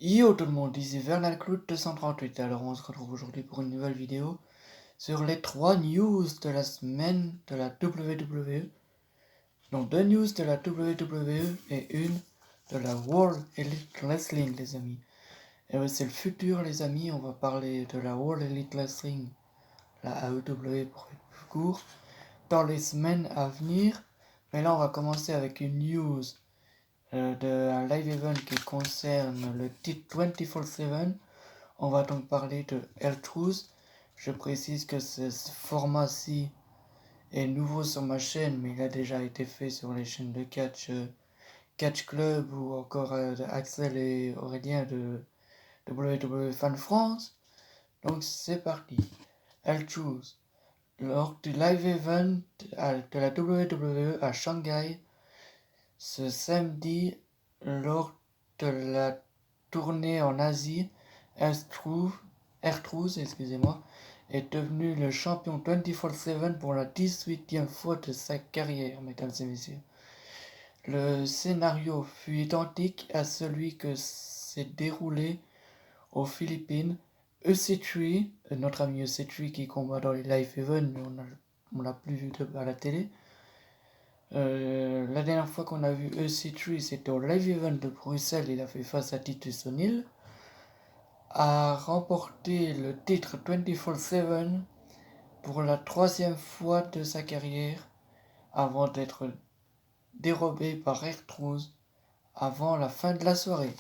Yo tout le monde, ici Vernal Cloud 238. Alors on se retrouve aujourd'hui pour une nouvelle vidéo sur les 3 news de la semaine de la WWE. Donc 2 news de la WWE et une de la World Elite Wrestling les amis. Et oui, c'est le futur les amis, on va parler de la World Elite Wrestling, la AEW pour être plus court, dans les semaines à venir. Mais là on va commencer avec une news d'un live event qui concerne le titre 24/7. On va donc parler de R-Truth. Je précise que ce format-ci est nouveau sur ma chaîne, mais il a déjà été fait sur les chaînes de Catch Club ou encore de Axel et Aurélien de WWE Fan France. Donc c'est parti. R-Truth. Lors du live event de la WWE à Shanghai, ce samedi, lors de la tournée en Asie, R-Truth, excusez-moi, est devenu le champion 24/7 pour la 18e fois de sa carrière, mesdames et messieurs. Le scénario fut identique à celui que s'est déroulé aux Philippines. EC3, notre ami EC3 qui combat dans les live events, mais on l'a plus vu à la télé. La dernière fois qu'on a vu EC3, c'était au live event de Bruxelles, il a fait face à Titus O'Neill, a remporté le titre 24/7 pour la 3e fois de sa carrière avant d'être dérobé par R-Truth avant la fin de la soirée.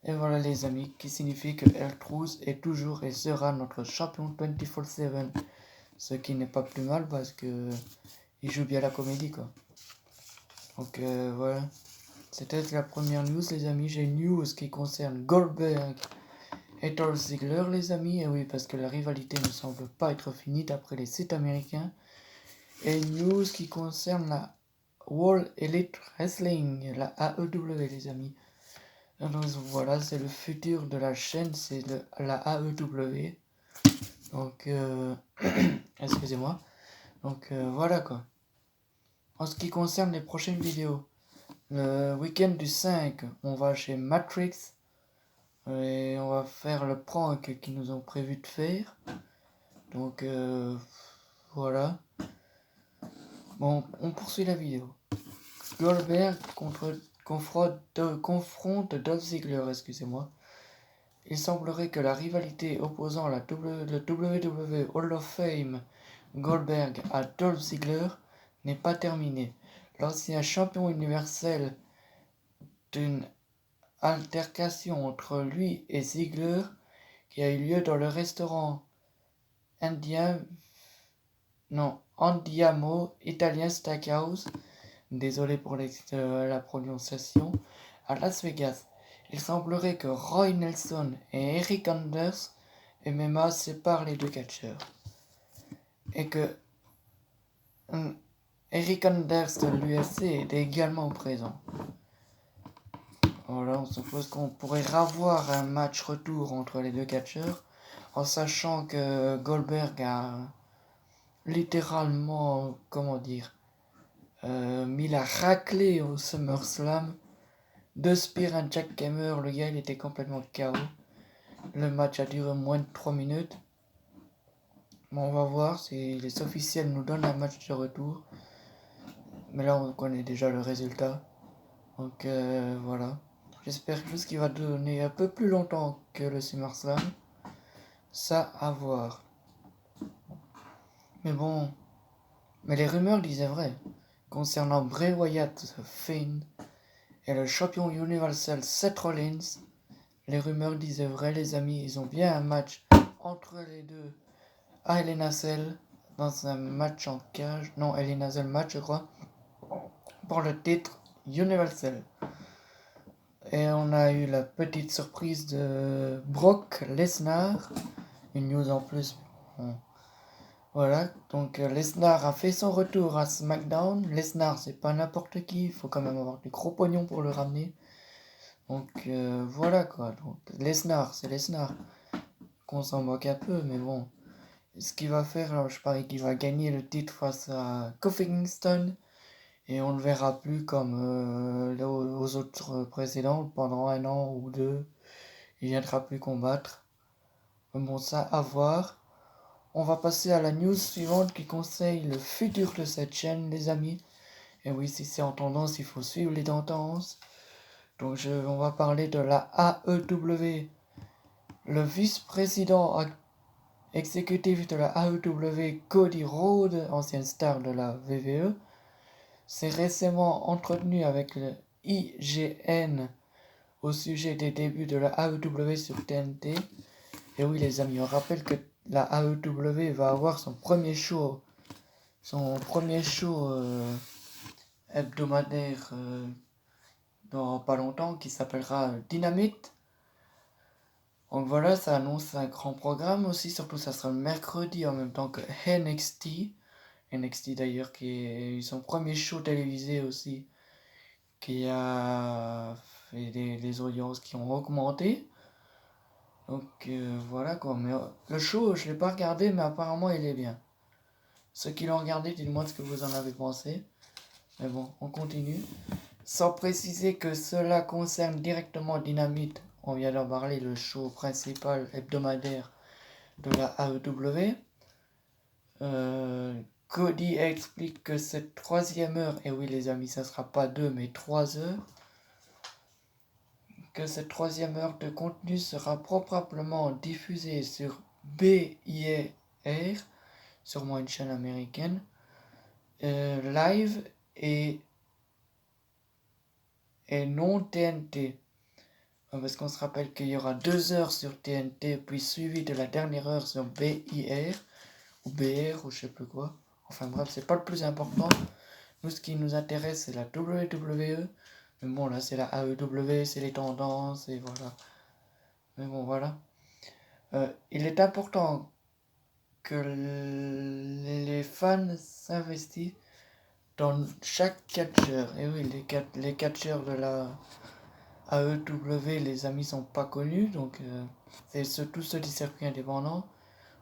Et voilà les amis, qui signifie que R-Truth est toujours et sera notre champion 24/7, ce qui n'est pas plus mal parce que il joue bien la comédie quoi. Donc voilà, c'était la première news les amis. J'ai une news qui concerne Goldberg et Dolph Ziggler les amis, et oui parce que la rivalité ne semble pas être finie d'après les sites américains. Et une news qui concerne la World Elite Wrestling, la AEW les amis. Donc voilà, c'est le futur de la chaîne, c'est la AEW. Donc excusez-moi. Donc voilà quoi. En ce qui concerne les prochaines vidéos, le week-end du 5, on va chez Matrix et on va faire le prank qu'ils nous ont prévu de faire. Donc voilà. Bon, on poursuit la vidéo. Goldberg confronte Dolph Ziggler, excusez-moi. Il semblerait que la rivalité opposant le WWE Hall of Fame Goldberg à Dolph Ziggler n'est pas terminée. L'ancien champion universel d'une altercation entre lui et Ziggler qui a eu lieu dans le restaurant Andiamo Italien Steakhouse, désolé pour la prononciation, à Las Vegas. Il semblerait que Roy Nelson et Eric Anders MMA séparent les deux catcheurs. Et que Eric Anders de l'UFC était également présent. Voilà, on suppose qu'on pourrait revoir un match retour entre les deux catcheurs, en sachant que Goldberg a littéralement, mis la raclée au SummerSlam. Deux spears, un jackhammer, le gars il était complètement KO. Le match a duré moins de 3 minutes. Bon, on va voir si les officiels nous donnent un match de retour. Mais là on connaît déjà le résultat. Donc voilà. J'espère juste qu'il va donner un peu plus longtemps que le SummerSlam. Ça à voir. Mais bon. Mais les rumeurs disaient vrai. Concernant Bray Wyatt, Finn et le champion universel Seth Rollins, les rumeurs disaient vrai les amis. Ils ont bien un match entre les deux à Hell in a Cell, dans un match en cage. Non, Hell in a Cell match je crois. Pour le titre universel. Et on a eu la petite surprise de Brock Lesnar. Une news en plus. Voilà, donc Lesnar a fait son retour à SmackDown. Lesnar, c'est pas n'importe qui, il faut quand même avoir du gros pognon pour le ramener. Donc voilà quoi. Donc Lesnar, c'est Lesnar. Qu'on s'en moque un peu, mais bon. Ce qu'il va faire, alors, je parie qu'il va gagner le titre face à Kofi Kingston. Et on ne le verra plus comme aux autres précédents pendant un an ou deux. il viendra plus combattre. Mais bon, ça à voir. On va passer à la news suivante qui conseille le futur de cette chaîne, les amis. Et oui, si c'est en tendance, il faut suivre les tendances. Donc on va parler de la AEW. Le vice-président exécutif de la AEW, Cody Rhodes, ancienne star de la WWE, s'est récemment entretenu avec le IGN au sujet des débuts de la AEW sur TNT. Et oui, les amis, on rappelle que la AEW va avoir son premier show hebdomadaire dans pas longtemps, qui s'appellera Dynamite. Donc voilà, ça annonce un grand programme aussi, surtout ça sera le mercredi en même temps que NXT. NXT d'ailleurs qui est son premier show télévisé aussi, qui a fait des audiences qui ont augmenté. Donc voilà quoi, mais le show je l'ai pas regardé mais apparemment il est bien. Ceux qui l'ont regardé, dites-moi ce que vous en avez pensé. Mais bon, on continue. Sans préciser que cela concerne directement Dynamite, on vient d'en parler, le show principal hebdomadaire de la AEW. Cody explique que cette troisième heure, et oui les amis, ça sera pas 2 mais 3 heures, que cette troisième heure de contenu sera probablement diffusée sur BIR, sûrement une chaîne américaine, live et non TNT. Parce qu'on se rappelle qu'il y aura 2 heures sur TNT, puis suivi de la dernière heure sur BIR, ou BR, ou je sais plus quoi. Enfin bref, c'est pas le plus important. Nous, ce qui nous intéresse, c'est la WWE. Mais bon, là, c'est la AEW, c'est les tendances, et voilà. Mais bon, voilà. Il est important que les fans s'investissent dans chaque catcheur. Et oui, les catcheurs de la AEW, les amis, sont pas connus. Donc, c'est tous ceux du circuit indépendant.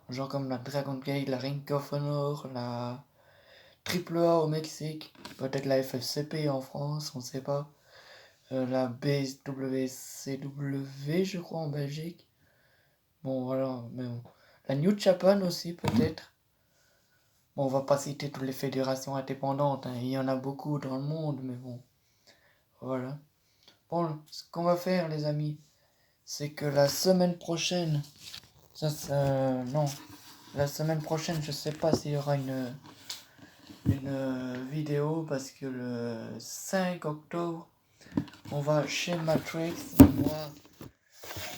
Genre comme la Dragon Gate, la Ring of Honor, la AAA au Mexique, peut-être la FFCP en France, on sait pas. La BWCW, je crois, en Belgique. Bon, voilà, mais bon. La New Japan aussi, peut-être. Bon, on va pas citer toutes les fédérations indépendantes, hein. Il y en a beaucoup dans le monde, mais bon. Voilà. Bon, ce qu'on va faire, les amis, c'est que la semaine prochaine, non, la semaine prochaine, je sais pas s'il y aura une vidéo, parce que le 5 octobre, on va chez Matrix, moi,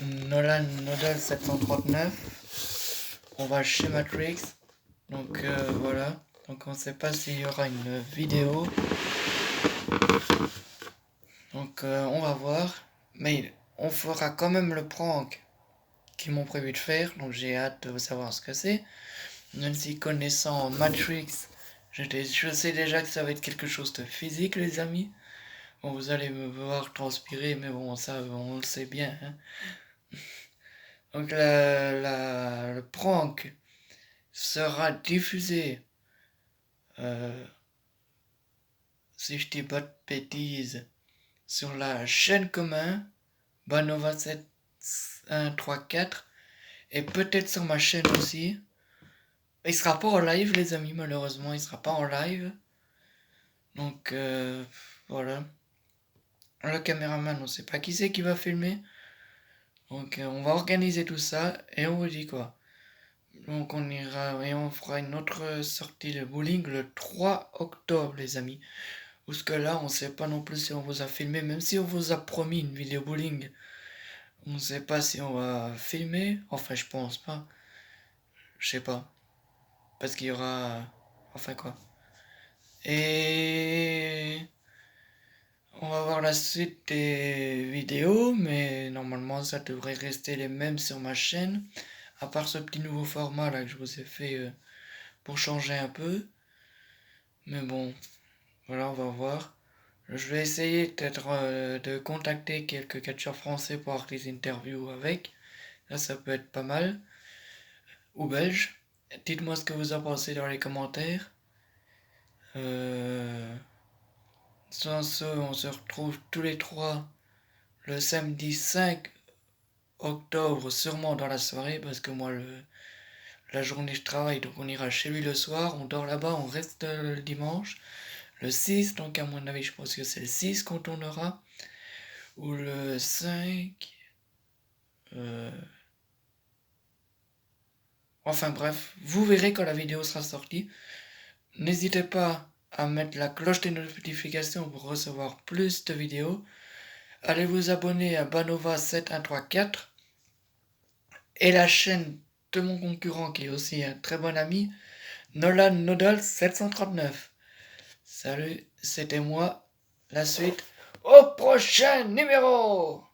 Nolan Nodal 739. On va chez Matrix. Donc voilà. Donc on sait pas s'il y aura une vidéo. Donc on va voir. Mais on fera quand même le prank qu'ils m'ont prévu de faire. Donc j'ai hâte de savoir ce que c'est. Même si connaissant Matrix, je sais déjà que ça va être quelque chose de physique, les amis. Bon, vous allez me voir transpirer, mais bon, ça on le sait bien. Hein. Donc le prank sera diffusé, si je dis pas de bêtises, sur la chaîne commun Banova 7134 et peut-être sur ma chaîne aussi. Il sera pas en live, les amis, malheureusement, il sera pas en live. Donc voilà. Le caméraman, on sait pas qui c'est qui va filmer. Donc on va organiser tout ça et on vous dit quoi. Donc on ira et on fera une autre sortie de bowling le 3 octobre, les amis. Parce que là, on sait pas non plus si on vous a filmé, même si on vous a promis une vidéo bowling. On sait pas si on va filmer. Enfin, je pense pas. Je sais pas. Parce qu'il y aura... Enfin quoi. Et... On va voir la suite des vidéos, mais normalement ça devrait rester les mêmes sur ma chaîne. À part ce petit nouveau format là que je vous ai fait pour changer un peu. Mais bon, voilà, on va voir. Je vais essayer peut-être de contacter quelques catcheurs français pour avoir des interviews avec. Là, ça peut être pas mal. Ou belges. Dites-moi ce que vous en pensez dans les commentaires. Sans ce, on se retrouve tous les trois le samedi 5 octobre, sûrement dans la soirée, parce que moi, la journée, je travaille, donc on ira chez lui le soir, on dort là-bas, on reste le dimanche. Le 6, donc à mon avis, je pense que c'est le 6 qu'on tournera. Ou le 5. Enfin bref, vous verrez quand la vidéo sera sortie. N'hésitez pas à mettre la cloche des notifications pour recevoir plus de vidéos. Allez vous abonner à Banova7134 et la chaîne de mon concurrent qui est aussi un très bon ami, Nolan Nodal 739. Salut, c'était moi. La suite au prochain numéro.